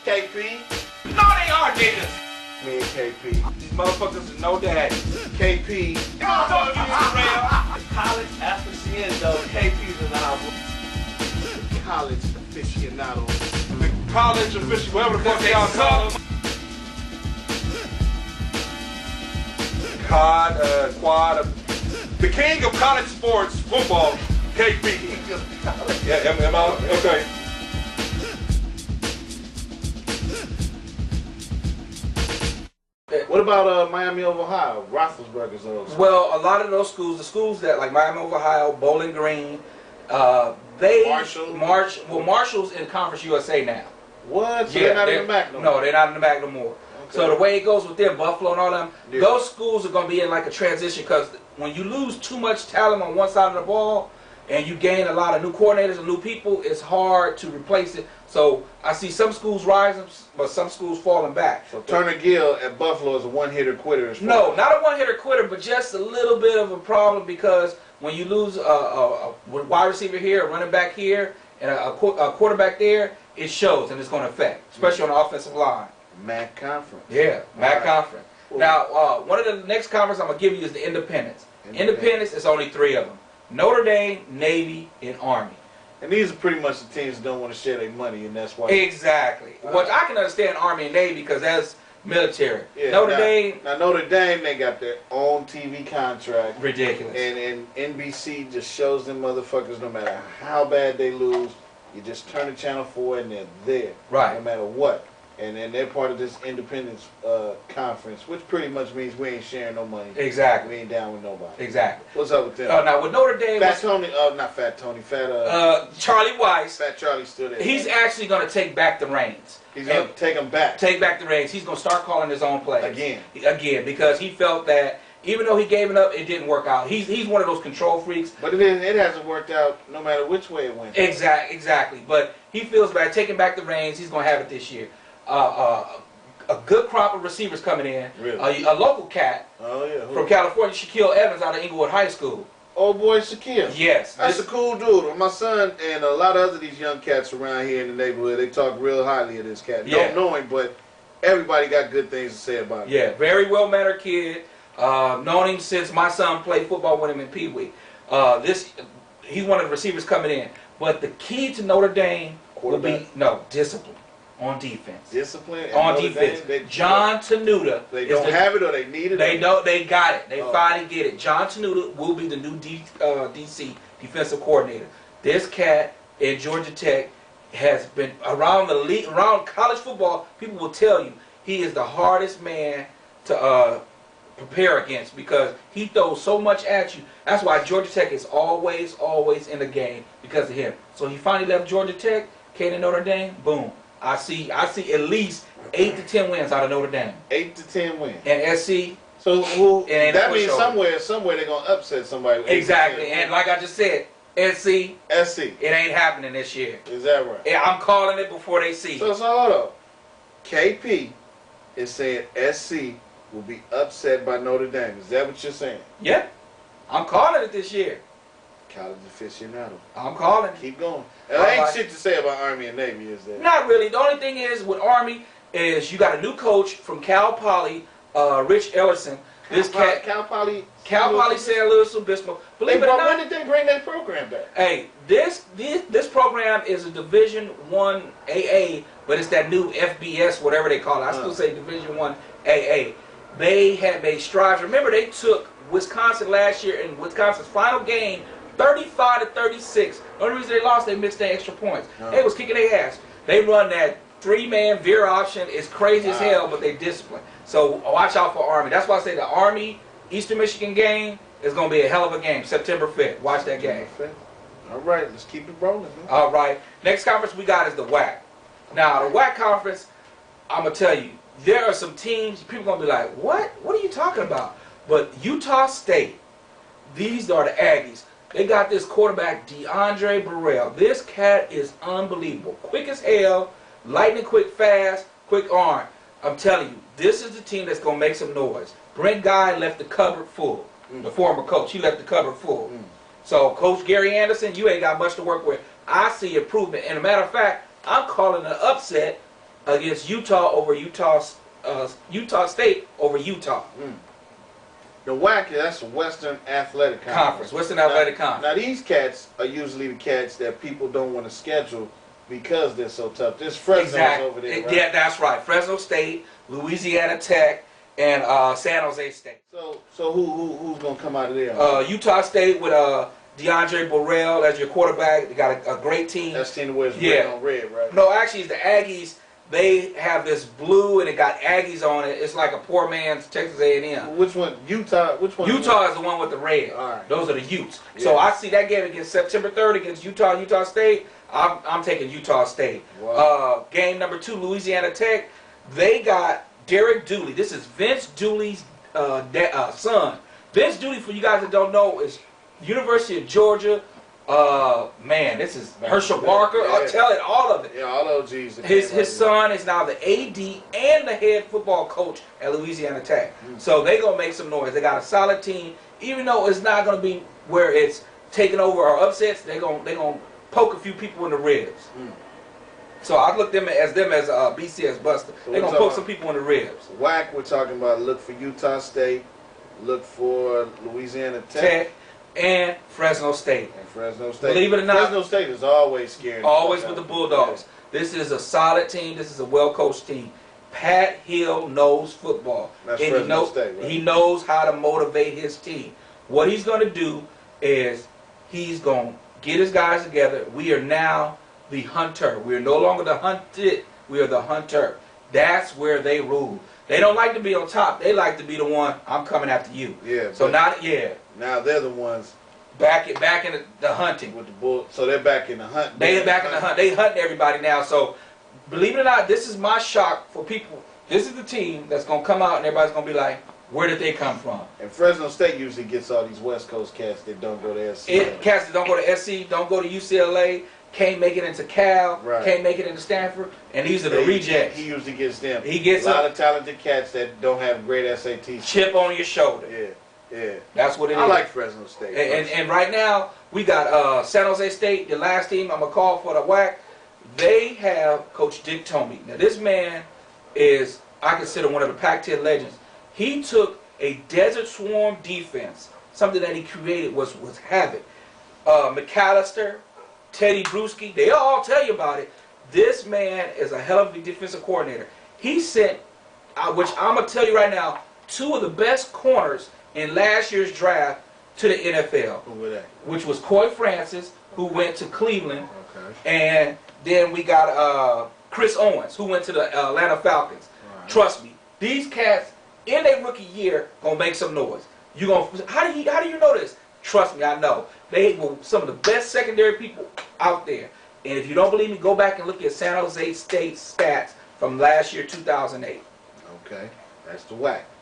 KP. No, they are niggas. Me and KP. These motherfuckers are no daddy. KP. Fuck you, Israel. College aficionado. KP's an album. College aficionado. The college official, whatever the fuck y'all call them. Quad, the king of college sports, football, KP. Yeah, am I? Okay. What about Miami of Ohio? Roethlisberger's those. Well, a lot of those schools, the schools that like Miami of Ohio, Bowling Green, Marshall's in Conference USA now. What? So they're not in the MAC no more? No, they're not in the MAC no more. Okay. So the way it goes with them, Buffalo and all them, those schools are going to be in like a transition because when you lose too much talent on one side of the ball and you gain a lot of new coordinators and new people, it's hard to replace it. So I see some schools rising, but some schools falling back. So Turner Gill at Buffalo is a one-hitter quitter. No, not a one-hitter quitter, but just a little bit of a problem because when you lose a wide receiver here, a running back here, and a quarterback there, it shows and it's going to affect, especially on the offensive line. MAC Conference. Yeah, MAC Conference. Cool. Now, one of the next conference I'm going to give you is the Independents. Independents is only 3 of them. Notre Dame, Navy, and Army. And these are pretty much the teams that don't want to share their money, and that's why. Exactly. Which I can understand Army and Navy because that's military. Yeah, Notre Dame. Now Notre Dame, they got their own TV contract. Ridiculous. And NBC just shows them motherfuckers no matter how bad they lose, you just turn the channel 4 and they're there. Right. No matter what. And then they're part of this independence conference, which pretty much means we ain't sharing no money. Exactly. We ain't down with nobody. Exactly. What's up with them? Now with Notre Dame, Fat Tony, not Fat Tony, Charlie Weiss. Fat Charlie still there. He's actually going to take back the reins. He's going to take them back. Take back the reins. He's going to start calling his own plays. Again, because he felt that even though he gave it up, it didn't work out. He's one of those control freaks. But it hasn't worked out no matter which way it went. Exactly. But he feels by taking back the reins, he's going to have it this year. A good crop of receivers coming in. Really? A local cat from California, Shaquille Evans out of Inglewood High School. Old boy Shaquille. Yes. That's a cool dude. My son and a lot of other these young cats around here in the neighborhood, they talk real highly of this cat. Yeah. Don't know him, but everybody got good things to say about him. Yeah, very well-mannered kid. Known him since my son played football with him in Pee Wee. He's one of the receivers coming in. But the key to Notre Dame will be discipline. On defense. Discipline on defense. John Tenuta. They don't have it or they need it? They got it. They finally get it. John Tenuta will be the new DC defensive coordinator. This cat at Georgia Tech has been around the league, around college football. People will tell you he is the hardest man to prepare against because he throws so much at you. That's why Georgia Tech is always in the game because of him. So he finally left Georgia Tech, came to Notre Dame. Boom. I see at least 8 to 10 wins out of Notre Dame. 8 to 10 wins. And SC. So that means somewhere they're gonna upset somebody. Exactly. And like I just said, SC. It ain't happening this year. Is that right? Yeah, I'm calling it before they see. So hold up. KP is saying SC will be upset by Notre Dame. Is that what you're saying? Yeah. I'm calling it this year. College aficionado. I'm calling. Keep going. There ain't shit to say about Army and Navy, is there? Not really. The only thing is with Army is you got a new coach from Cal Poly, Rich Ellerson. Cal Poly San Luis Obispo. Believe it or not, when did they bring that program back? Hey, this program is a Division I AA, but it's that new FBS, whatever they call it. I still say Division I AA. They had made strides. Remember, they took Wisconsin last year in Wisconsin's final game, 35 to 36. The only reason they lost, they missed their extra points. They was kicking their ass. They run that 3-man veer option. It's crazy as hell, but they discipline. So watch out for Army. That's why I say the Army Eastern Michigan game is going to be a hell of a game. September 5th. Watch that game. All right, let's keep it rolling, man. All right. Next conference we got is the WAC. Now, the WAC conference, I'm going to tell you, there are some teams, people are going to be like, what? What are you talking about? But Utah State, these are the Aggies. They got this quarterback, DeAndre Burrell. This cat is unbelievable. Quick as hell, lightning quick, fast, quick arm. I'm telling you, this is the team that's going to make some noise. Brent Guy left the cupboard full. The former coach, he left the cupboard full. So, Coach Gary Anderson, you ain't got much to work with. I see improvement. And a matter of fact, I'm calling an upset against Utah over Utah State over Utah. The WAC, that's the Western Athletic Conference. Western Athletic Conference. Now these cats are usually the cats that people don't want to schedule because they're so tough. There's Fresno's over there, right? Yeah, that's right. Fresno State, Louisiana Tech, and San Jose State. So who's gonna come out of there? Utah State with DeAndre Burrell as your quarterback. They got a great team. That's team that wears red on red, right? No, actually, it's the Aggies. They have this blue and it got Aggies on it. It's like a poor man's Texas A&M. Which one? Utah. Which one? Utah is the one with the red. All right. Those are the Utes. Yeah. So I see that game against September 3rd against Utah State. I'm taking Utah State. Wow. Game number 2, Louisiana Tech. They got Derek Dooley. This is Vince Dooley's son. Vince Dooley, for you guys that don't know, is University of Georgia. Man, this is Herschel Walker. Yeah. I'll tell it, all of it. Yeah, all those G's. His son is now the AD and the head football coach at Louisiana Tech. So they gonna make some noise. They got a solid team, even though it's not gonna be where it's taking over or upsets. They gonna poke a few people in the ribs. So I look them as BCS Buster. So They're gonna poke some people in the ribs. WAC, we're talking about look for Utah State, look for Louisiana Tech. And Fresno State. And Fresno State. Believe it or not, Fresno State is always scared. always with the Bulldogs. Yeah. This is a solid team. This is a well-coached team. Pat Hill knows football. That's and Fresno State, right? He knows how to motivate his team. What he's going to do is he's going to get his guys together. We are now the hunter. We are no longer the hunted. We are the hunter. That's where they rule. They don't like to be on top. They like to be the one, I'm coming after you. Yeah. So now they're the ones back in the hunting. with the bull. So they're back in the hunt. They're back in the hunt. They hunting everybody now. So believe it or not, this is my shock for people. This is the team that's gonna come out and everybody's gonna be like, where did they come from? And Fresno State usually gets all these West Coast cats that don't go to SC. Cats that don't go to SC, don't go to UCLA, can't make it into Cal, right. Can't make it into Stanford, and these are the rejects. He usually gets them. He gets a lot of talented cats that don't have great SAT. Chip on your shoulder. Yeah. That's what it is. I like Fresno State. And right now, we got San Jose State, the last team I'm going to call for the WAC. They have Coach Dick Tomey. Now, this man is, I consider, one of the Pac-10 legends. He took a Desert Swarm defense, something that he created was havoc. McAllister, Teddy Bruschi, they all tell you about it. This man is a hell of a defensive coordinator. He sent, which I'm going to tell you right now, 2 of the best corners in last year's draft to the NFL. Who were that? Which was Coy Francis, who went to Cleveland. Okay. And then we got Chris Owens, who went to the Atlanta Falcons. Right. Trust me, these cats in their rookie year gonna make some noise. You gonna how do you know this? Trust me, I know. They were some of the best secondary people out there. And if you don't believe me, go back and look at San Jose State stats from last year, 2008. Okay, that's the WAC.